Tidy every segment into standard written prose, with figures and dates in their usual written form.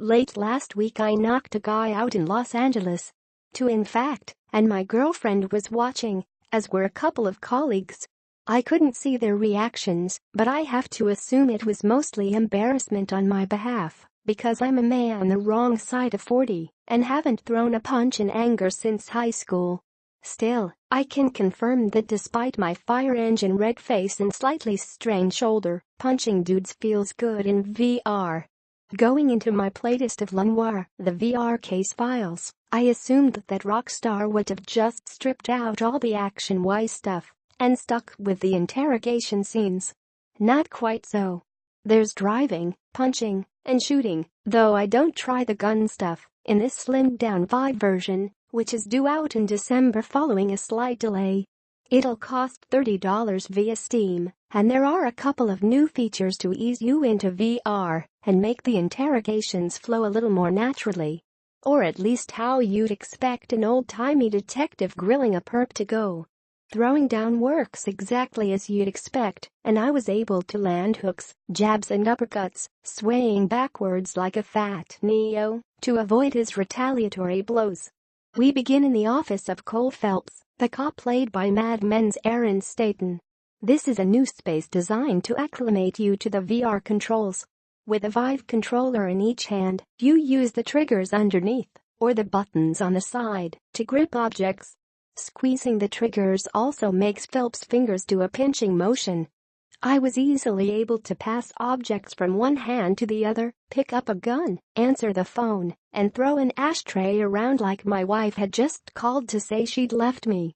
Late last week I knocked a guy out in Los Angeles. Two in fact, and my girlfriend was watching, as were a couple of colleagues. I couldn't see their reactions, but I have to assume it was mostly embarrassment on my behalf, because I'm a man on the wrong side of 40 and haven't thrown a punch in anger since high school. Still, I can confirm that despite my fire engine red face and slightly strained shoulder, punching dudes feels good in VR. Going into my playlist of Noire, the VR case files, I assumed that Rockstar would have just stripped out all the action-wise stuff and stuck with the interrogation scenes. Not quite so. There's driving, punching, and shooting, though I don't try the gun stuff in this slimmed-down Vive version, which is due out in December following a slight delay. It'll cost $30 via Steam, and there are a couple of new features to ease you into VR and make the interrogations flow a little more naturally. Or at least how you'd expect an old-timey detective grilling a perp to go. Throwing down works exactly as you'd expect, and I was able to land hooks, jabs and uppercuts, swaying backwards like a fat Neo, to avoid his retaliatory blows. We begin in the office of Cole Phelps, the cop played by Mad Men's Aaron Staton. This is a new space designed to acclimate you to the VR controls. With a Vive controller in each hand, you use the triggers underneath, or the buttons on the side, to grip objects. Squeezing the triggers also makes Phelps' fingers do a pinching motion. I was easily able to pass objects from one hand to the other, pick up a gun, answer the phone, and throw an ashtray around like my wife had just called to say she'd left me.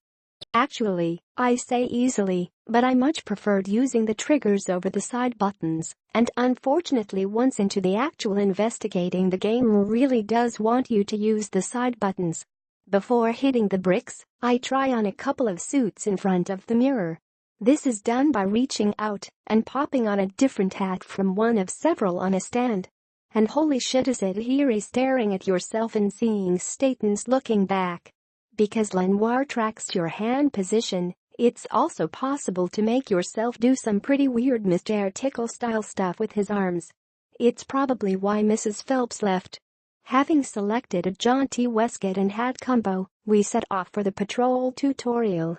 Actually, I say easily, but I much preferred using the triggers over the side buttons, and unfortunately once into the actual investigating the game really does want you to use the side buttons. Before hitting the bricks, I try on a couple of suits in front of the mirror. This is done by reaching out and popping on a different hat from one of several on a stand. And holy shit, is it eerie staring at yourself and seeing Staton's looking back. Because Noire tracks your hand position, it's also possible to make yourself do some pretty weird Mr. Tickle style stuff with his arms. It's probably why Mrs. Phelps left. Having selected a jaunty waistcoat and hat combo, we set off for the patrol tutorial.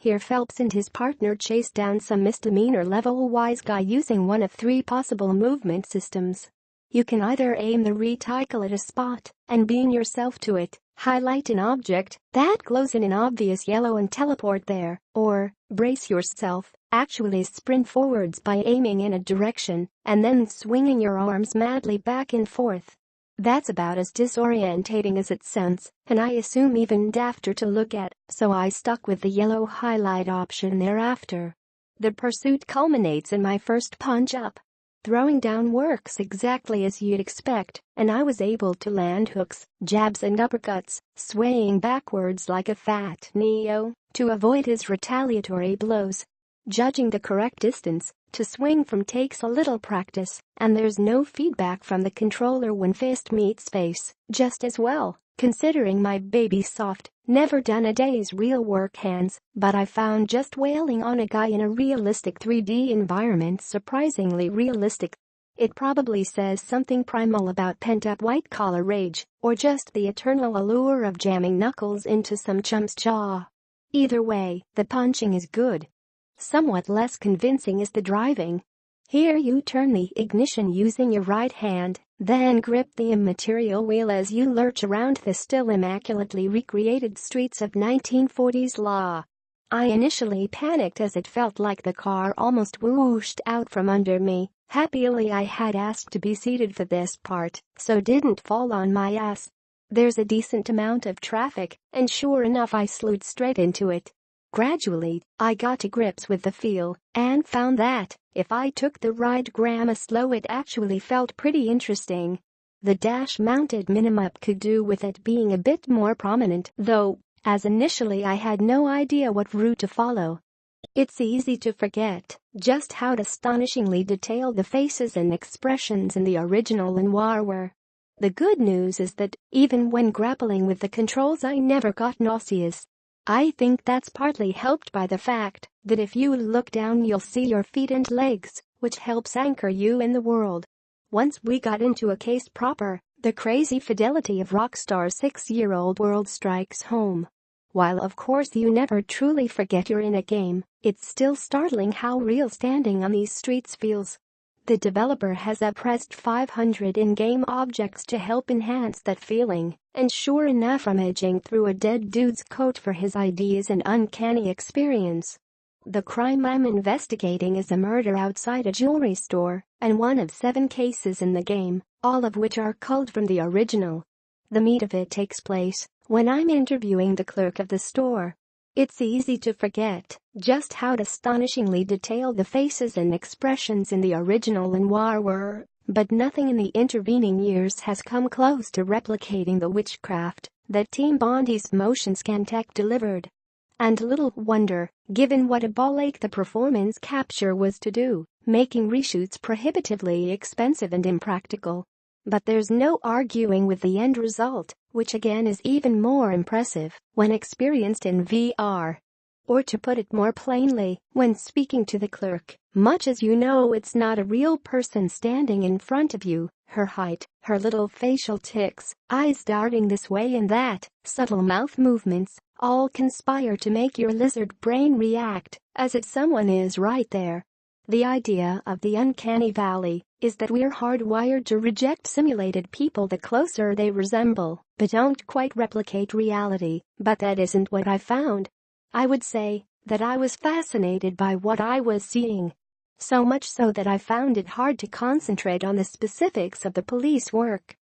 Here Phelps and his partner chase down some misdemeanor-level wise guy using one of three possible movement systems. You can either aim the reticle at a spot and beam yourself to it, highlight an object that glows in an obvious yellow and teleport there, or, brace yourself, actually sprint forwards by aiming in a direction and then swinging your arms madly back and forth. That's about as disorientating as it sounds, and I assume even dafter to look at, so I stuck with the yellow highlight option thereafter. The pursuit culminates in my first punch-up. Throwing down works exactly as you'd expect, and I was able to land hooks, jabs and uppercuts, swaying backwards like a fat Neo, to avoid his retaliatory blows. Judging the correct distance to swing from takes a little practice, and there's no feedback from the controller when fist meets face, just as well, considering my baby's soft, never done a day's real work hands, but I found just wailing on a guy in a realistic 3D environment surprisingly realistic. It probably says something primal about pent-up white-collar rage, or just the eternal allure of jamming knuckles into some chump's jaw. Either way, the punching is good. Somewhat less convincing is the driving. Here you turn the ignition using your right hand, then grip the immaterial wheel as you lurch around the still immaculately recreated streets of 1940s law. I initially panicked as it felt like the car almost whooshed out from under me. Happily I had asked to be seated for this part, so didn't fall on my ass. There's a decent amount of traffic, and sure enough I slewed straight into it. Gradually, I got to grips with the feel, and found that, if I took the ride grandma slow it actually felt pretty interesting. The dash-mounted minimap could do with it being a bit more prominent, though, as initially I had no idea what route to follow. It's easy to forget just how astonishingly detailed the faces and expressions in the original Noire were. The good news is that, even when grappling with the controls I never got nauseous. I think that's partly helped by the fact that if you look down you'll see your feet and legs, which helps anchor you in the world. Once we got into a case proper, The crazy fidelity of Rockstar's 6-year-old world strikes home. While of course you never truly forget you're in a game, it's still startling how real standing on these streets feels. The developer has pressed 500 in-game objects to help enhance that feeling, and sure enough, rummaging through a dead dude's coat for his ID is an uncanny experience. The crime I'm investigating is a murder outside a jewelry store, and one of 7 cases in the game, all of which are culled from the original. The meat of it takes place when I'm interviewing the clerk of the store. It's easy to forget just how astonishingly detailed the faces and expressions in the original Noire were, but nothing in the intervening years has come close to replicating the witchcraft that Team Bondi's motion scan tech delivered. And little wonder, given what a ball ache the performance capture was to do, making reshoots prohibitively expensive and impractical. But there's no arguing with the end result, which again is even more impressive when experienced in VR. Or to put it more plainly, when speaking to the clerk, much as you know it's not a real person standing in front of you, her height, her little facial tics, eyes darting this way and that, subtle mouth movements, all conspire to make your lizard brain react as if someone is right there. The idea of the uncanny valley is that we're hardwired to reject simulated people the closer they resemble, but don't quite replicate reality. But that isn't what I found. I would say that I was fascinated by what I was seeing. So much so that I found it hard to concentrate on the specifics of the police work.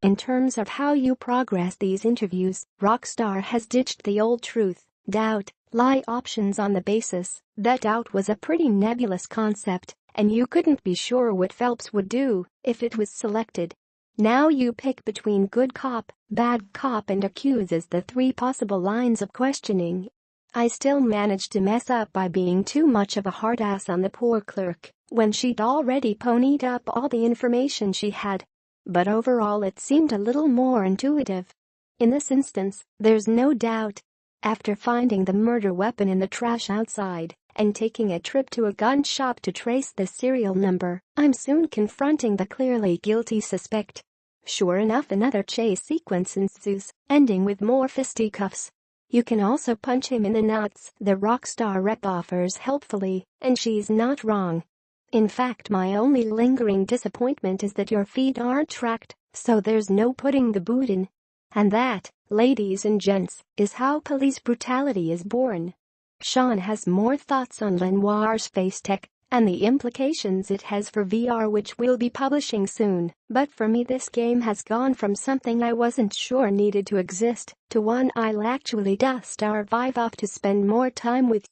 In terms of how you progress these interviews, Rockstar has ditched the old truth, doubt, lie options on the basis that doubt was a pretty nebulous concept, and you couldn't be sure what Phelps would do if it was selected. Now you pick between good cop, bad cop and accuse as the 3 possible lines of questioning. I still managed to mess up by being too much of a hard ass on the poor clerk when she'd already ponied up all the information she had. But overall it seemed a little more intuitive. In this instance, there's no doubt. After finding the murder weapon in the trash outside and taking a trip to a gun shop to trace the serial number, I'm soon confronting the clearly guilty suspect. Sure enough, another chase sequence ensues, ending with more fisticuffs. You can also punch him in the nuts, the Rockstar rep offers helpfully, and she's not wrong. In fact, my only lingering disappointment is that your feet aren't tracked, so there's no putting the boot in. And that, ladies and gents, is how police brutality is born. Sean has more thoughts on Lenoir's face tech and the implications it has for VR, which we'll be publishing soon. But for me, this game has gone from something I wasn't sure needed to exist to one I'll actually dust our vibe off to spend more time with.